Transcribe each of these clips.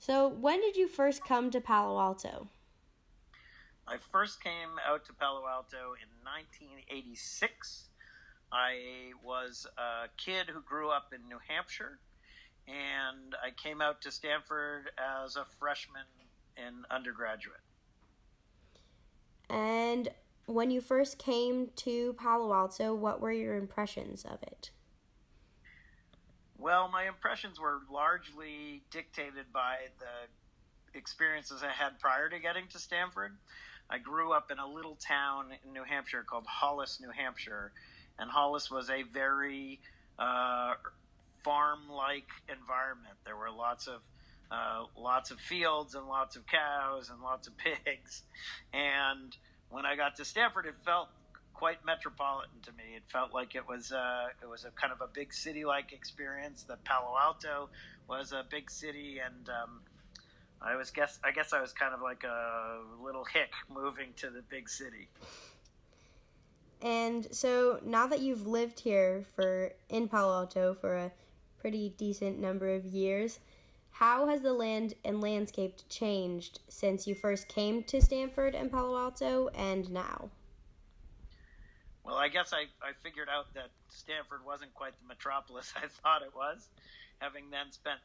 So, when did you first come to Palo Alto? I first came out to Palo Alto in 1986. I was a kid who grew up in New Hampshire, and I came out to Stanford as a freshman in undergraduate. And when you first came to Palo Alto, what were your impressions of it? Well, my impressions were largely dictated by the experiences I had prior to getting to Stanford. I grew up in a little town in New Hampshire called Hollis, New Hampshire, and Hollis was a very farm-like environment. There were lots of fields and lots of cows and lots of pigs, and when I got to Stanford, it felt quite metropolitan to me. It felt like it was a kind of a big city-like experience. That Palo Alto was a big city, and I guess I was kind of like a little hick moving to the big city. And so, now that you've lived here in Palo Alto for a pretty decent number of years, how has the land and landscape changed since you first came to Stanford and Palo Alto and now? Well, I guess I figured out that Stanford wasn't quite the metropolis I thought it was. Having then spent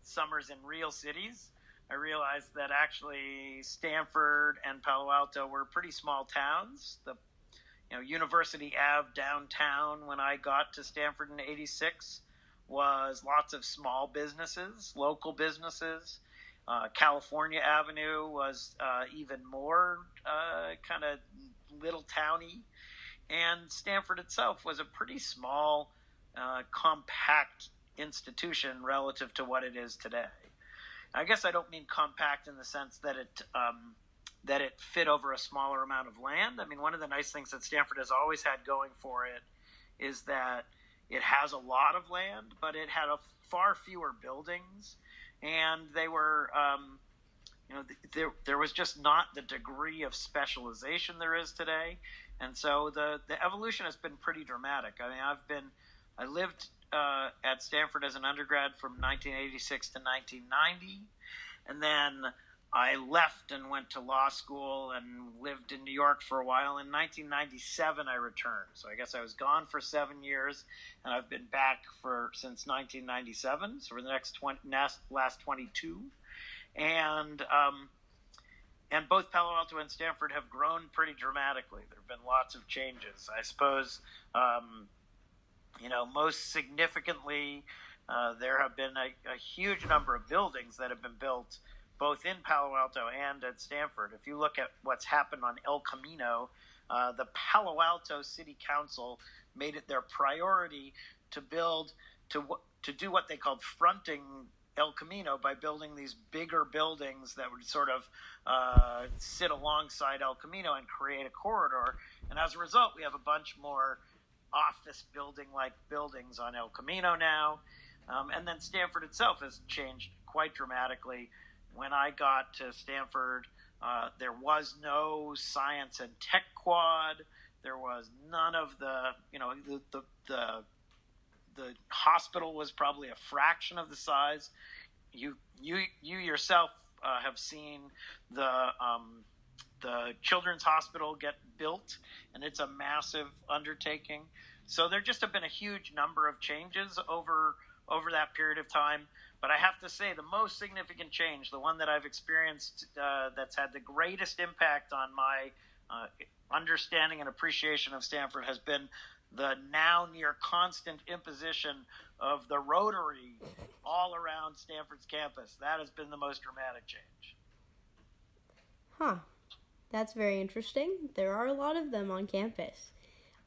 summers in real cities, I realized that actually Stanford and Palo Alto were pretty small towns. The University Ave downtown when I got to Stanford in '86 was lots of small businesses, local businesses. California Avenue was even more kind of little towny. And Stanford itself was a pretty small, compact institution relative to what it is today. I guess I don't mean compact in the sense that it fit over a smaller amount of land. I mean, one of the nice things that Stanford has always had going for it is that it has a lot of land, but it had far fewer buildings, and they were, there was just not the degree of specialization there is today, and so the evolution has been pretty dramatic. I mean, I lived at Stanford as an undergrad from 1986 to 1990, and then I left and went to law school and lived in New York for a while. In 1997, I returned. So I guess I was gone for 7 years, and I've been back since 1997, so for the last 22. And both Palo Alto and Stanford have grown pretty dramatically. There have been lots of changes. I suppose, most significantly, there have been a huge number of buildings that have been built both in Palo Alto and at Stanford. If you look at what's happened on El Camino, the Palo Alto City Council made it their priority to do what they called fronting El Camino by building these bigger buildings that would sort of sit alongside El Camino and create a corridor. And as a result, we have a bunch more office building-like buildings on El Camino now. And then Stanford itself has changed quite dramatically. When I got to Stanford, there was no science and tech quad. There was none of the hospital was probably a fraction of the size. You yourself have seen the Children's Hospital get built, and it's a massive undertaking. So there just have been a huge number of changes over that period of time. But I have to say the most significant change, the one that I've experienced that's had the greatest impact on my understanding and appreciation of Stanford has been the now near constant imposition of the Rotary all around Stanford's campus. That has been the most dramatic change. Huh. That's very interesting. There are a lot of them on campus.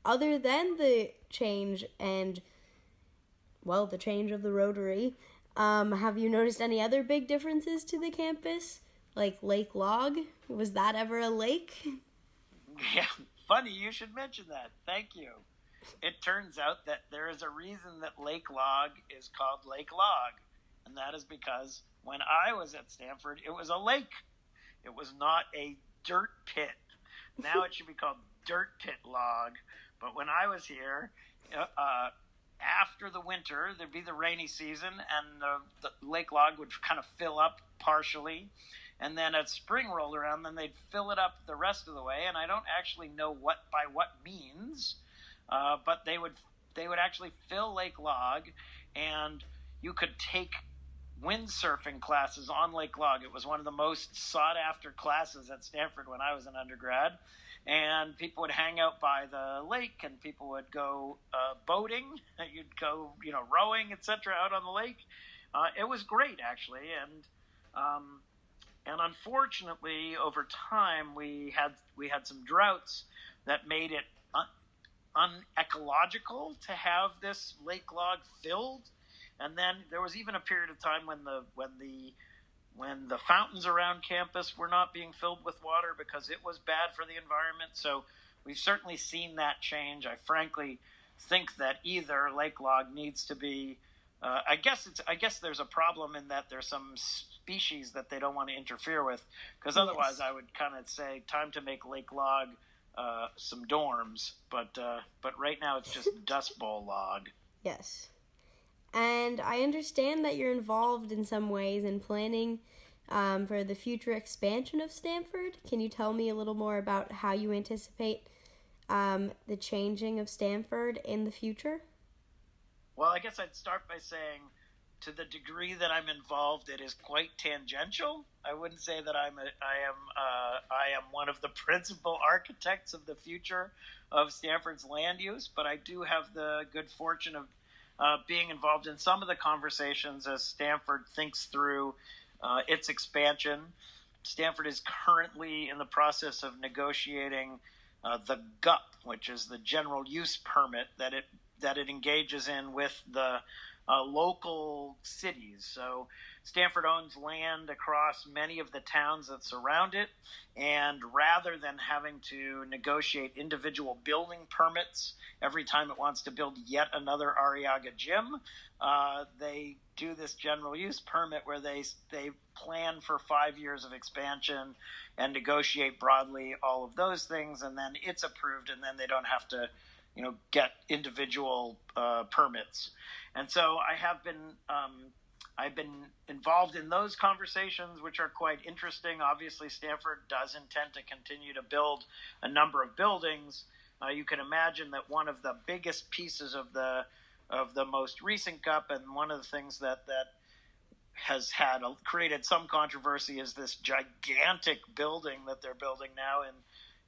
Other than the change the change of the Rotary, have you noticed any other big differences to the campus? Like Lake Log? Was that ever a lake? Yeah, funny you should mention that. Thank you. It turns out that there is a reason that Lake Log is called Lake Log, and that is because when I was at Stanford, it was a lake. It was not a dirt pit. Now it should be called Dirt Pit Log, but when I was here, after the winter, there'd be the rainy season, and the Lake Log would kind of fill up partially. And then as spring rolled around, then they'd fill it up the rest of the way. And I don't actually know what means, but they would actually fill Lake Log, and you could take windsurfing classes on Lake Log. It was one of the most sought after classes at Stanford when I was an undergrad. And people would hang out by the lake, and people would go boating. You'd go, rowing, etc., out on the lake. It was great, actually, and unfortunately, over time, we had some droughts that made it unecological to have this Lake Log filled. And then there was even a period of time when the fountains around campus were not being filled with water because it was bad for the environment. So we've certainly seen that change. I frankly think that either Lake Log needs to be I guess there's a problem in that there's some species that they don't want to interfere with, because otherwise I would kind of say time to make Lake Log some dorms, but right now it's just Dust Bowl Log. Yes. And I understand that you're involved in some ways in planning for the future expansion of Stanford. Can you tell me a little more about how you anticipate the changing of Stanford in the future? Well, I guess I'd start by saying, to the degree that I'm involved, it is quite tangential. I wouldn't say that I am one of the principal architects of the future of Stanford's land use, but I do have the good fortune of being involved in some of the conversations as Stanford thinks through its expansion. Stanford is currently in the process of negotiating the GUP, which is the general use permit that it engages in with the local cities. So Stanford owns land across many of the towns that surround it, and rather than having to negotiate individual building permits every time it wants to build yet another Arriaga gym, they do this general use permit where they plan for 5 years of expansion and negotiate broadly all of those things, and then it's approved, and then they don't have to get individual permits. And so I've been involved in those conversations, which are quite interesting. Obviously, Stanford does intend to continue to build a number of buildings. You can imagine that one of the biggest pieces of the most recent GUP, and one of the things that has created some controversy, is this gigantic building that they're building now in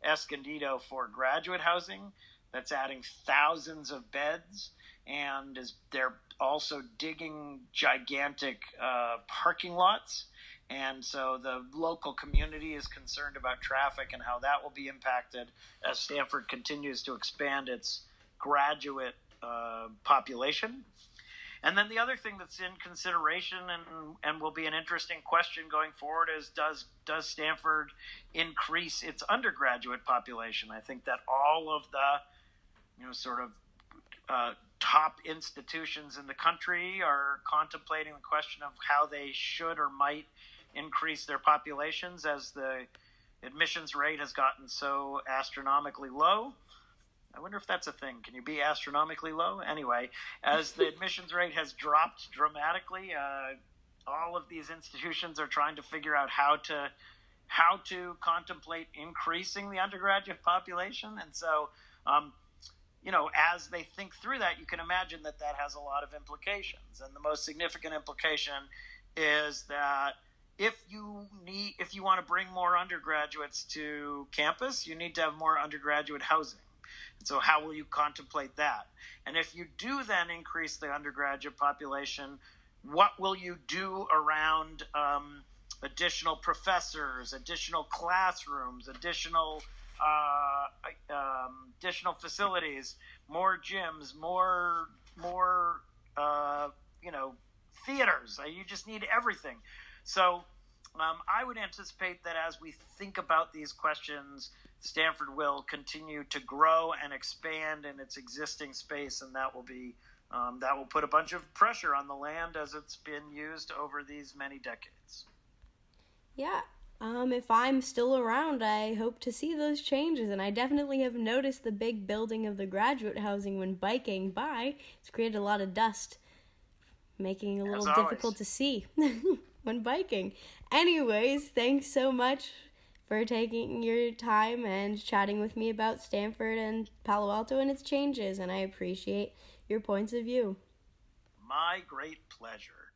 Escondido for graduate housing. That's adding thousands of beds, and they're also digging gigantic parking lots. And so the local community is concerned about traffic and how that will be impacted as Stanford continues to expand its graduate population. And then the other thing that's in consideration and will be an interesting question going forward is, does Stanford increase its undergraduate population? I think that all of the top institutions in the country are contemplating the question of how they should or might increase their populations as the admissions rate has gotten so astronomically low. I wonder if that's a thing. Can you be astronomically low? Anyway, as the admissions rate has dropped dramatically, all of these institutions are trying to figure out how to contemplate increasing the undergraduate population. And so as they think through that, you can imagine that has a lot of implications. And the most significant implication is that if you want to bring more undergraduates to campus, you need to have more undergraduate housing. And so how will you contemplate that? And if you do then increase the undergraduate population, what will you do around additional professors, additional classrooms, additional facilities, more gyms, more theaters? You just need everything. So I would anticipate that as we think about these questions, Stanford will continue to grow and expand in its existing space, and that will put a bunch of pressure on the land as it's been used over these many decades. Yeah, If I'm still around, I hope to see those changes, and I definitely have noticed the big building of the graduate housing when biking by. It's created a lot of dust, making it a little difficult to see when biking. Anyways, thanks so much for taking your time and chatting with me about Stanford and Palo Alto and its changes, and I appreciate your points of view. My great pleasure.